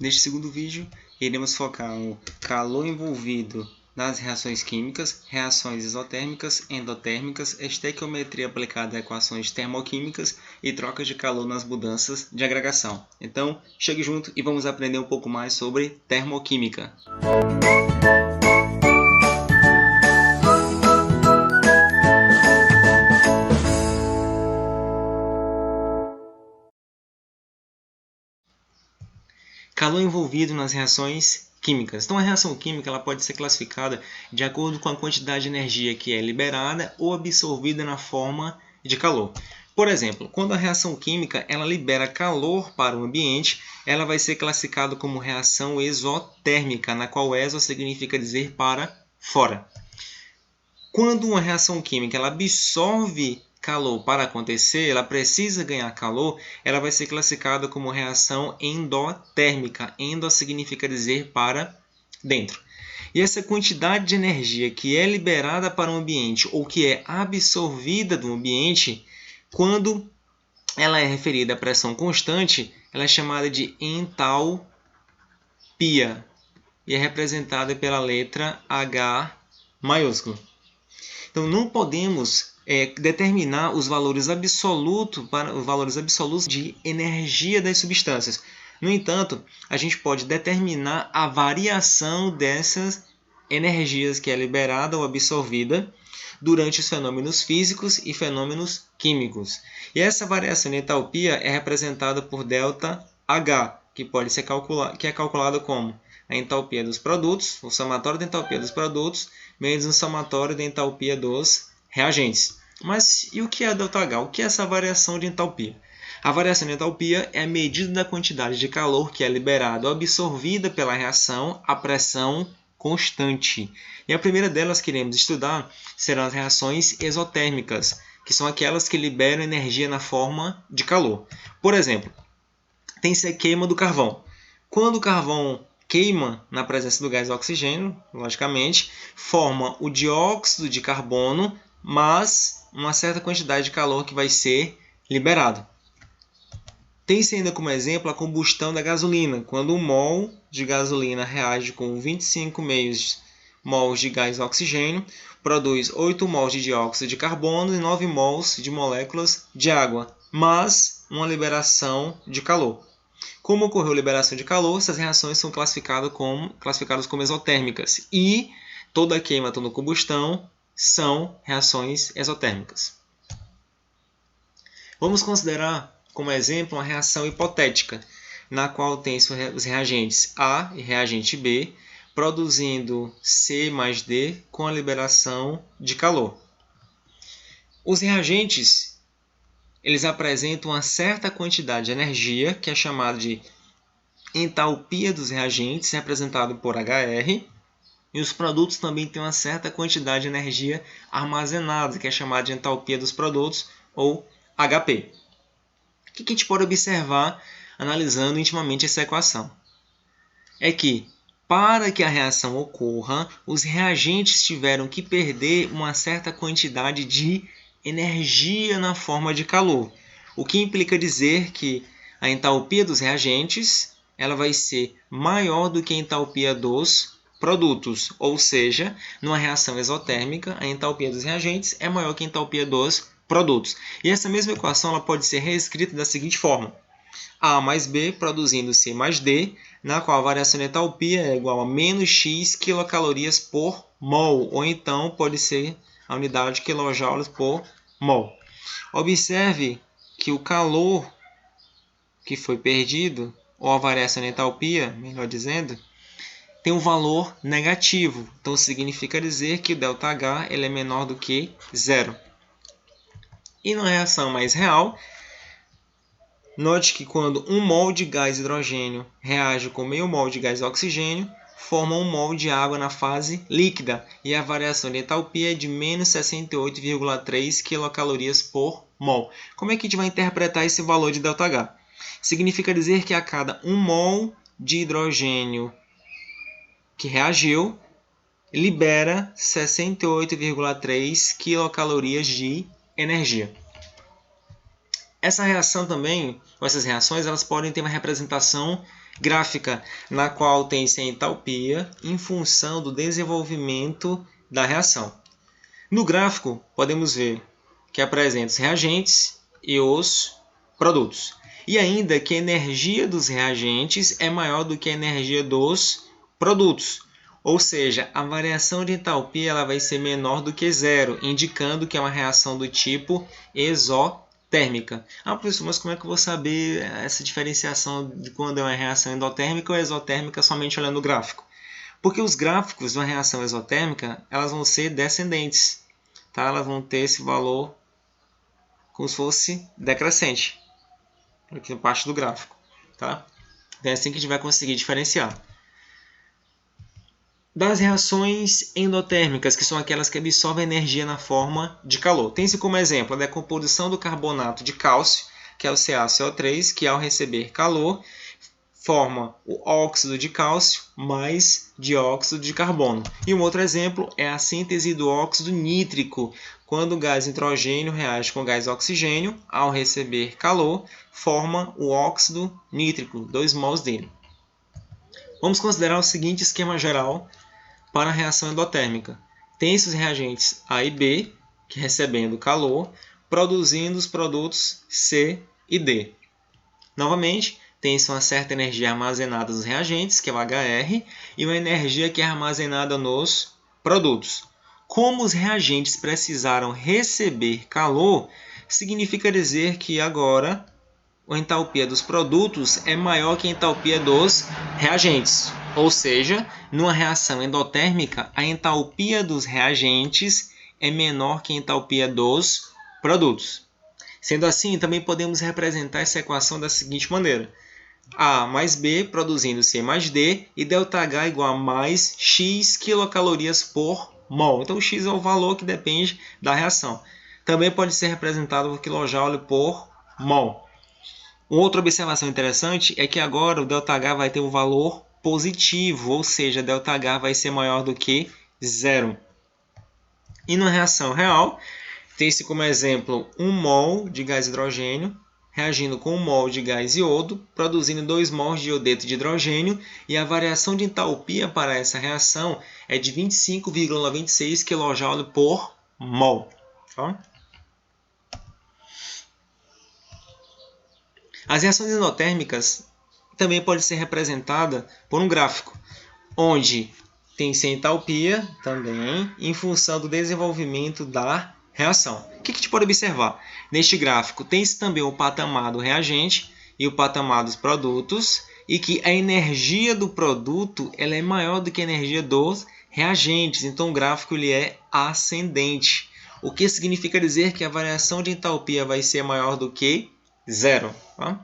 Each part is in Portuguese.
Neste segundo vídeo, iremos focar no calor envolvido nas reações químicas, reações isotérmicas, endotérmicas, estequiometria aplicada a equações termoquímicas e troca de calor nas mudanças de agregação. Então, chegue junto e vamos aprender um pouco mais sobre termoquímica. Calor envolvido nas reações químicas. Então, a reação química ela pode ser classificada de acordo com a quantidade de energia que é liberada ou absorvida na forma de calor. Por exemplo, quando a reação química ela libera calor para o ambiente, ela vai ser classificada como reação exotérmica, na qual exo significa dizer para fora. Quando uma reação química ela absorve calor para acontecer, ela precisa ganhar calor, ela vai ser classificada como reação endotérmica. Endo significa dizer para dentro. E essa quantidade de energia que é liberada para o ambiente ou que é absorvida do ambiente, quando ela é referida à pressão constante, ela é chamada de entalpia e é representada pela letra H maiúsculo. Então, não podemos determinar os valores absolutos de energia das substâncias. No entanto, a gente pode determinar a variação dessas energias que é liberada ou absorvida durante os fenômenos físicos e fenômenos químicos. E essa variação de entalpia é representada por ΔH, que é calculada como a entalpia dos produtos, o somatório da entalpia dos produtos, menos o somatório da entalpia dos reagentes. Mas e o que é ΔH? O que é essa variação de entalpia? A variação de entalpia é a medida da quantidade de calor que é liberada ou absorvida pela reação a pressão constante. E a primeira delas que iremos estudar serão as reações exotérmicas, que são aquelas que liberam energia na forma de calor. Por exemplo, tem-se a queima do carvão. Quando o carvão queima na presença do gás oxigênio, logicamente, forma o dióxido de carbono, mas uma certa quantidade de calor que vai ser liberado. Tem-se ainda como exemplo a combustão da gasolina, quando 1 mol de gasolina reage com 25 meios mols de gás oxigênio, produz 8 mols de dióxido de carbono e 9 mols de moléculas de água, mas uma liberação de calor. Como ocorreu a liberação de calor, essas reações são classificadas como exotérmicas e toda queima, toda combustão são reações exotérmicas. Vamos considerar como exemplo uma reação hipotética, na qual tem os reagentes A e reagente B, produzindo C mais D com a liberação de calor. Os reagentes eles apresentam uma certa quantidade de energia, que é chamada de entalpia dos reagentes, representado por HR, e os produtos também têm uma certa quantidade de energia armazenada, que é chamada de entalpia dos produtos, ou HP. O que a gente pode observar analisando intimamente essa equação? É que, para que a reação ocorra, os reagentes tiveram que perder uma certa quantidade de energia na forma de calor, o que implica dizer que a entalpia dos reagentes ela vai ser maior do que a entalpia dos produtos, ou seja, numa reação exotérmica, a entalpia dos reagentes é maior que a entalpia dos produtos. E essa mesma equação ela pode ser reescrita da seguinte forma: A mais B produzindo C mais D, na qual a variação de entalpia é igual a menos X quilocalorias por mol, ou então pode ser a unidade de quilojoules por mol. Observe que o calor que foi perdido, ou a variação de entalpia, melhor dizendo, tem um valor negativo. Então, significa dizer que o ΔH ele é menor do que zero. E na reação mais real, note que quando 1 mol de gás hidrogênio reage com meio mol de gás oxigênio, forma 1 mol de água na fase líquida e a variação de entalpia é de menos 68,3 quilocalorias por mol. Como é que a gente vai interpretar esse valor de ΔH? Significa dizer que a cada 1 mol de hidrogênio que reagiu, libera 68,3 quilocalorias de energia. Essa reação também, ou essas reações, elas podem ter uma representação gráfica, na qual tem-se a entalpia em função do desenvolvimento da reação. No gráfico, podemos ver que apresenta os reagentes e os produtos. E ainda que a energia dos reagentes é maior do que a energia dos produtos. Ou seja, a variação de entalpia ela vai ser menor do que zero, indicando que é uma reação do tipo exotérmica. Ah, professor, mas como é que eu vou saber essa diferenciação de quando é uma reação endotérmica ou exotérmica somente olhando o gráfico? Porque os gráficos de uma reação exotérmica elas vão ser descendentes. Tá? Elas vão ter esse valor como se fosse decrescente. Aqui na parte do gráfico. Tá? Então é assim que a gente vai conseguir diferenciar. Das reações endotérmicas, que são aquelas que absorvem energia na forma de calor. Tem-se como exemplo a decomposição do carbonato de cálcio, que é o CaCO3, que ao receber calor forma o óxido de cálcio mais dióxido de carbono. E um outro exemplo é a síntese do óxido nítrico, quando o gás nitrogênio reage com o gás oxigênio, ao receber calor, forma o óxido nítrico, 2 mols dele. Vamos considerar o seguinte esquema geral para a reação endotérmica. Tem-se os reagentes A e B, que recebendo calor, produzindo os produtos C e D. Novamente, tem-se uma certa energia armazenada nos reagentes, que é o HR, e uma energia que é armazenada nos produtos. Como os reagentes precisaram receber calor, significa dizer que agora a entalpia dos produtos é maior que a entalpia dos reagentes. Ou seja, numa reação endotérmica, a entalpia dos reagentes é menor que a entalpia dos produtos. Sendo assim, também podemos representar essa equação da seguinte maneira. A mais B produzindo C mais D e ΔH igual a mais X quilocalorias por mol. Então, o X é o valor que depende da reação. Também pode ser representado por quilojoule por mol. Outra observação interessante é que agora o ΔH vai ter um valor positivo, ou seja, ΔH vai ser maior do que zero. E na reação real, tem-se como exemplo 1 mol de gás hidrogênio reagindo com 1 mol de gás iodo, produzindo 2 mols de iodeto de hidrogênio, e a variação de entalpia para essa reação é de 25,96 kJ por mol. Tá? As reações endotérmicas também podem ser representadas por um gráfico, onde tem-se a entalpia também em função do desenvolvimento da reação. O que a gente pode observar? Neste gráfico tem-se também o patamar do reagente e o patamar dos produtos, e que a energia do produto ela é maior do que a energia dos reagentes. Então o gráfico ele é ascendente, o que significa dizer que a variação de entalpia vai ser maior do que zero. Tá?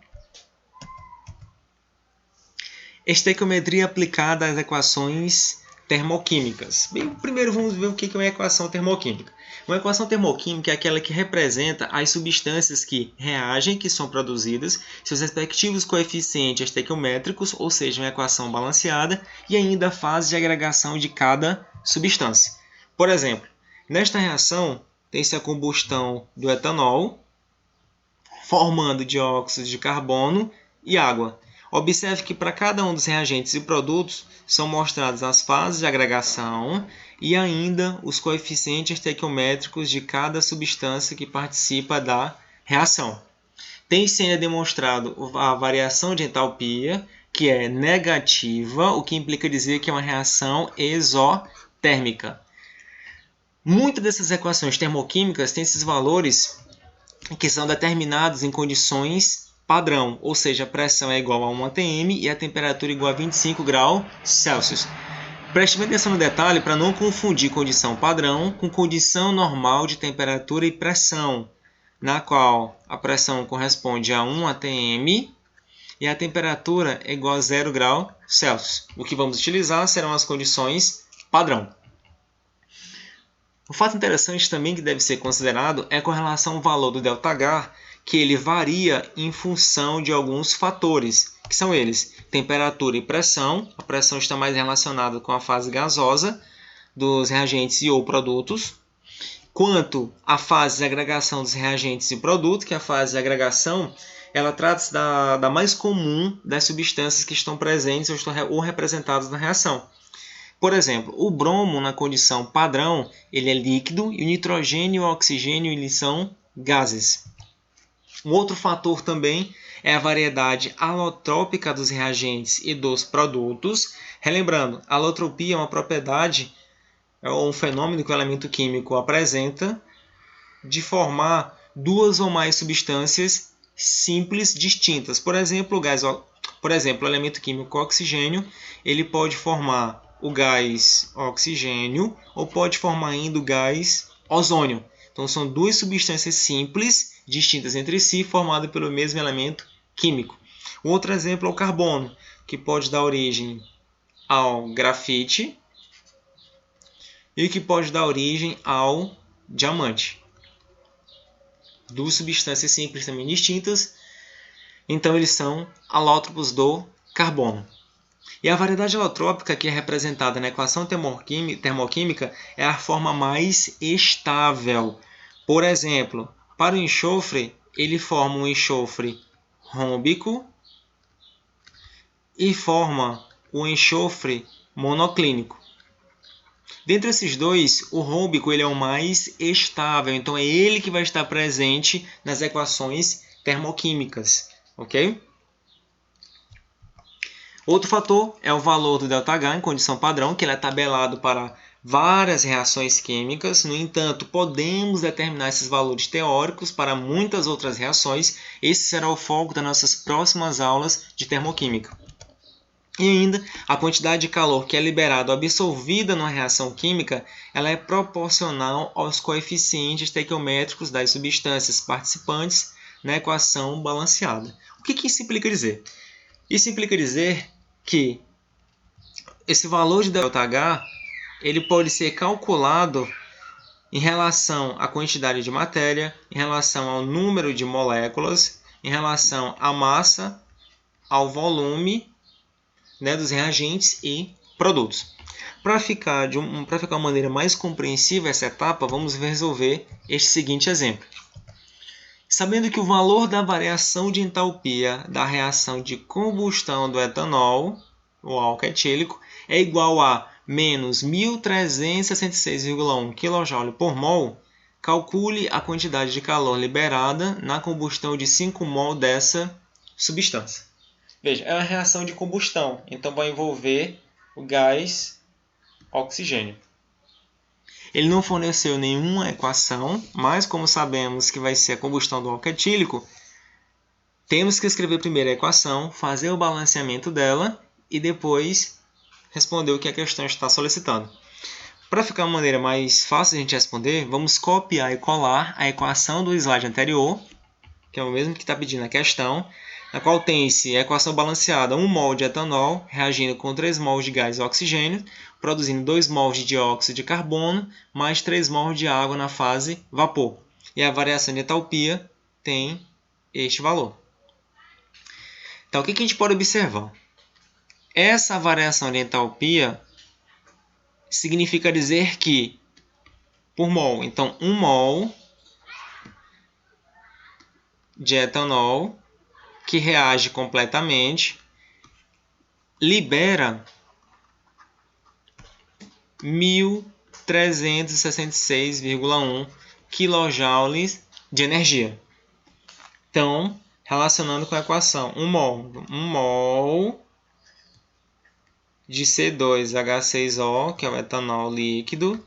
Estequiometria aplicada às equações termoquímicas. Bem, primeiro vamos ver o que é uma equação termoquímica. Uma equação termoquímica é aquela que representa as substâncias que reagem, que são produzidas, seus respectivos coeficientes estequiométricos, ou seja, uma equação balanceada, e ainda a fase de agregação de cada substância. Por exemplo, nesta reação tem-se a combustão do etanol, formando dióxido de carbono e água. Observe que para cada um dos reagentes e produtos são mostradas as fases de agregação e ainda os coeficientes estequiométricos de cada substância que participa da reação. Tem-se ainda demonstrado a variação de entalpia, que é negativa, o que implica dizer que é uma reação exotérmica. Muitas dessas equações termoquímicas têm esses valores que são determinados em condições padrão, ou seja, a pressão é igual a 1 atm e a temperatura igual a 25 graus Celsius. Preste bem atenção no detalhe para não confundir condição padrão com condição normal de temperatura e pressão, na qual a pressão corresponde a 1 atm e a temperatura é igual a 0 graus Celsius. O que vamos utilizar serão as condições padrão. Um fato interessante também que deve ser considerado é com relação ao valor do ΔH, que ele varia em função de alguns fatores, que são eles: temperatura e pressão. A pressão está mais relacionada com a fase gasosa dos reagentes e ou produtos. Quanto à fase de agregação dos reagentes e produtos, que é a fase de agregação, ela trata-se da mais comum das substâncias que estão presentes ou representadas na reação. Por exemplo, o bromo, na condição padrão, ele é líquido e o nitrogênio e o oxigênio eles são gases. Um outro fator também é a variedade alotrópica dos reagentes e dos produtos. Relembrando, a alotropia é uma propriedade ou um fenômeno que o elemento químico apresenta de formar duas ou mais substâncias simples distintas. Por exemplo, o elemento químico oxigênio, ele pode formar o gás oxigênio ou pode formar ainda o gás ozônio. Então, são duas substâncias simples, distintas entre si, formadas pelo mesmo elemento químico. O outro exemplo é o carbono, que pode dar origem ao grafite e que pode dar origem ao diamante. Duas substâncias simples também distintas, então eles são alótropos do carbono. E a variedade alotrópica, que é representada na equação termoquímica, é a forma mais estável. Por exemplo, para o enxofre, ele forma um enxofre rômbico e forma o enxofre monoclínico. Dentre esses dois, o rômbico ele é o mais estável, então é ele que vai estar presente nas equações termoquímicas, ok? Outro fator é o valor do ΔH em condição padrão, que ele é tabelado para várias reações químicas. No entanto, podemos determinar esses valores teóricos para muitas outras reações. Esse será o foco das nossas próximas aulas de termoquímica. E ainda, a quantidade de calor que é liberada ou absorvida numa reação química, ela é proporcional aos coeficientes estequiométricos das substâncias participantes na equação balanceada. O que isso implica dizer? Isso implica dizer que esse valor de ΔH ele pode ser calculado em relação à quantidade de matéria, em relação ao número de moléculas, em relação à massa, ao volume, dos reagentes e produtos. Para ficar de uma maneira mais compreensível essa etapa, vamos resolver este seguinte exemplo. Sabendo que o valor da variação de entalpia da reação de combustão do etanol, o álcool etílico, é igual a menos 1.366,1 kJ por mol, calcule a quantidade de calor liberada na combustão de 5 mol dessa substância. Veja, é uma reação de combustão, então vai envolver o gás oxigênio. Ele não forneceu nenhuma equação, mas como sabemos que vai ser a combustão do álcool etílico, temos que escrever primeiro a equação, fazer o balanceamento dela e depois responder o que a questão está solicitando. Para ficar uma maneira mais fácil de a gente responder, vamos copiar e colar a equação do slide anterior, que é o mesmo que está pedindo a questão, na qual tem-se a equação balanceada 1 mol de etanol reagindo com 3 mols de gás oxigênio, produzindo 2 mols de dióxido de carbono, mais 3 mols de água na fase vapor. E a variação de entalpia tem este valor. Então, o que a gente pode observar? Essa variação de entalpia significa dizer que, por mol, então 1 mol de etanol que reage completamente libera 1.366,1 kJ de energia. Então, relacionando com a equação, 1 mol de C2H6O, que é o etanol líquido,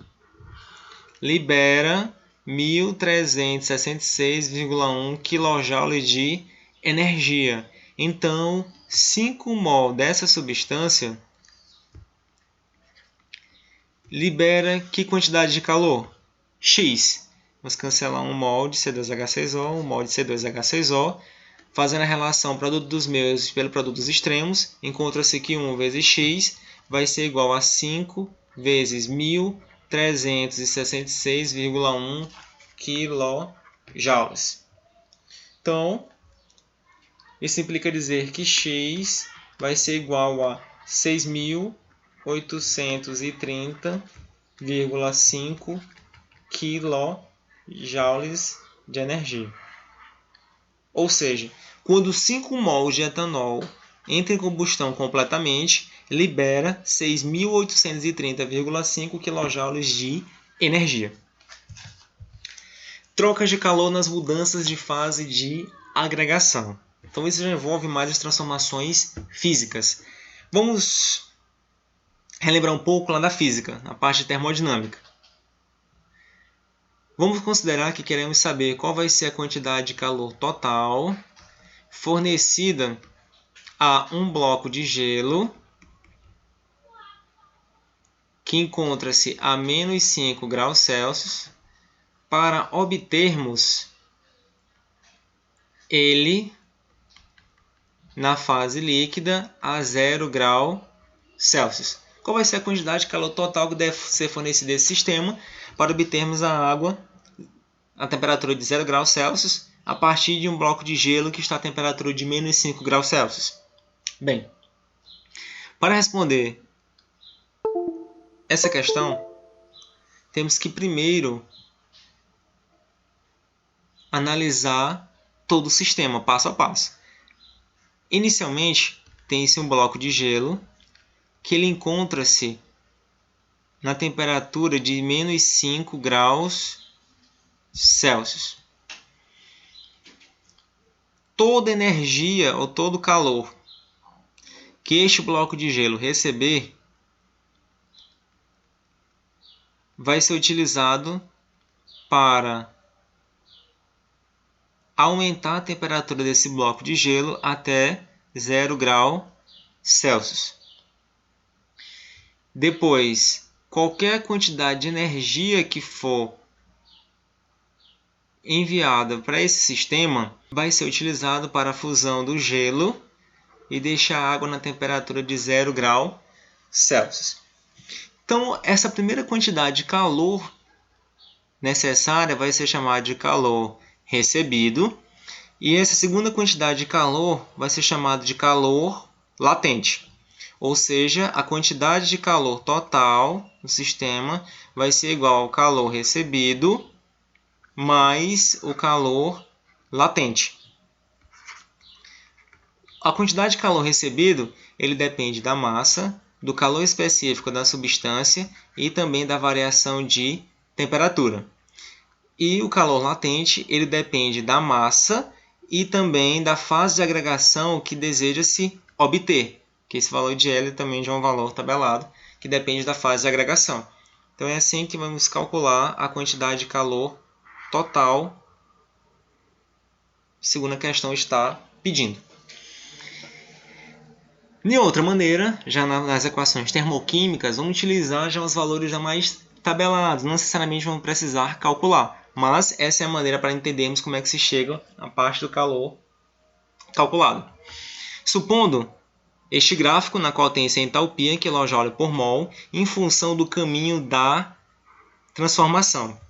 libera 1.366,1 kJ de energia. Então, 5 mol dessa substância libera que quantidade de calor? X. Vamos cancelar 1 mol de C2H6O, 1 mol de C2H6O. Fazendo a relação produto dos meios pelo produto dos extremos, encontra-se que 1 vezes X vai ser igual a 5 vezes 1.366,1 kJ. Então, isso implica dizer que X vai ser igual a 6.830,5 quilojoules de energia. Ou seja, quando 5 mols de etanol entra em combustão completamente, libera 6.830,5 kJ de energia. Trocas de calor nas mudanças de fase de agregação. Então isso já envolve mais as transformações físicas. Vamos relembrar um pouco lá da física, na parte termodinâmica. Vamos considerar que queremos saber qual vai ser a quantidade de calor total fornecida a um bloco de gelo que encontra-se a menos 5 graus Celsius para obtermos ele na fase líquida a 0 grau Celsius. Qual vai ser a quantidade de calor total que deve ser fornecida a esse sistema para obtermos a água a temperatura de 0 graus Celsius a partir de um bloco de gelo que está a temperatura de menos 5 graus Celsius? Bem, para responder essa questão, temos que primeiro analisar todo o sistema, passo a passo. Inicialmente, tem-se um bloco de gelo que ele encontra-se na temperatura de menos 5 graus Celsius. Toda energia ou todo calor que este bloco de gelo receber vai ser utilizado para aumentar a temperatura desse bloco de gelo até 0 grau Celsius. Depois, qualquer quantidade de energia que for enviada para esse sistema vai ser utilizado para a fusão do gelo e deixar a água na temperatura de 0 grau Celsius. Então, essa primeira quantidade de calor necessária vai ser chamada de calor recebido, e essa segunda quantidade de calor vai ser chamada de calor latente. Ou seja, a quantidade de calor total no sistema vai ser igual ao calor recebido mais o calor latente. A quantidade de calor recebido ele depende da massa, do calor específico da substância e também da variação de temperatura. E o calor latente ele depende da massa e também da fase de agregação que deseja-se obter, que esse valor de L também já é um valor tabelado, que depende da fase de agregação. Então é assim que vamos calcular a quantidade de calor total, segundo a questão está pedindo. De outra maneira, já nas equações termoquímicas, vamos utilizar já os valores já mais tabelados, não necessariamente vamos precisar calcular, mas essa é a maneira para entendermos como é que se chega à parte do calor calculado. Supondo este gráfico na qual tem essa entalpia, kJ por mol, em função do caminho da transformação.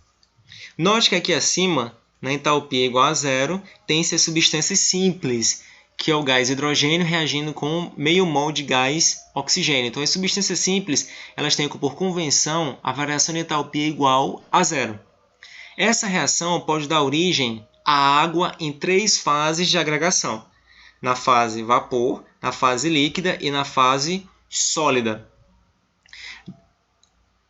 Note que aqui acima, na entalpia igual a zero, tem-se a substância simples, que é o gás hidrogênio reagindo com meio mol de gás oxigênio. Então, as substâncias simples elas têm por convenção a variação de entalpia igual a zero. Essa reação pode dar origem à água em 3 fases de agregação: na fase vapor, na fase líquida e na fase sólida.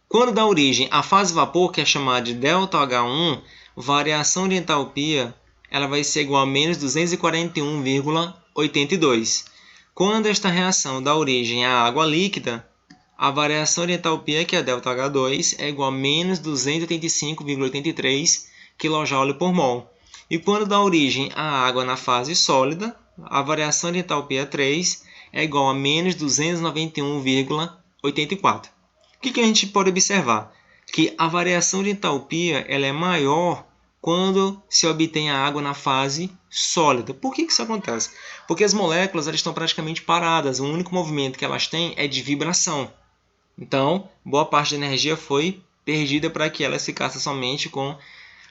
Quando dá origem à fase vapor, que é chamada de ΔH1, variação de entalpia ela vai ser igual a menos 241,82. Quando esta reação dá origem à água líquida, a variação de entalpia, que é ΔH2, é igual a menos 285,83 kJ por mol. E quando dá origem à água na fase sólida, a variação de entalpia 3 é igual a menos 291,84. O que a gente pode observar? Que a variação de entalpia ela é maior quando se obtém a água na fase sólida. Por que isso acontece? Porque as moléculas elas estão praticamente paradas. O único movimento que elas têm é de vibração. Então, boa parte da energia foi perdida para que elas ficassem somente com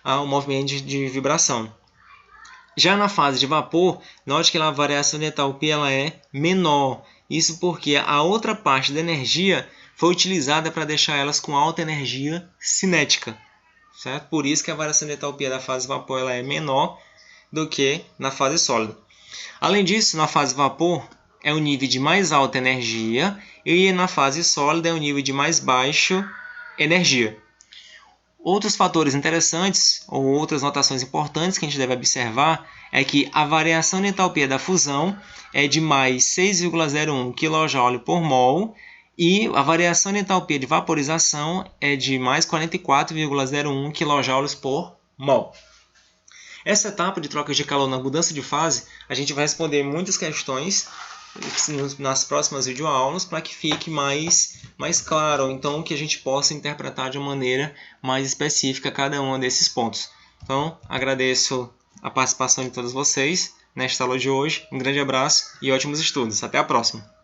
o movimento de vibração. Já na fase de vapor, note que a variação de entalpia ela é menor. Isso porque a outra parte da energia foi utilizada para deixar elas com alta energia cinética. certo? Por isso que a variação de entalpia da fase vapor ela é menor do que na fase sólida. Além disso, na fase vapor é o nível de mais alta energia e na fase sólida é o nível de mais baixa energia. Outros fatores interessantes ou outras notações importantes que a gente deve observar é que a variação de entalpia da fusão é de mais 6,01 kJ por mol e a variação de entalpia de vaporização é de mais 44,01 kJ por mol. Essa etapa de troca de calor na mudança de fase, a gente vai responder muitas questões nas próximas videoaulas para que fique mais claro, ou então que a gente possa interpretar de uma maneira mais específica cada um desses pontos. Então, agradeço a participação de todos vocês nesta aula de hoje. Um grande abraço e ótimos estudos. Até a próxima!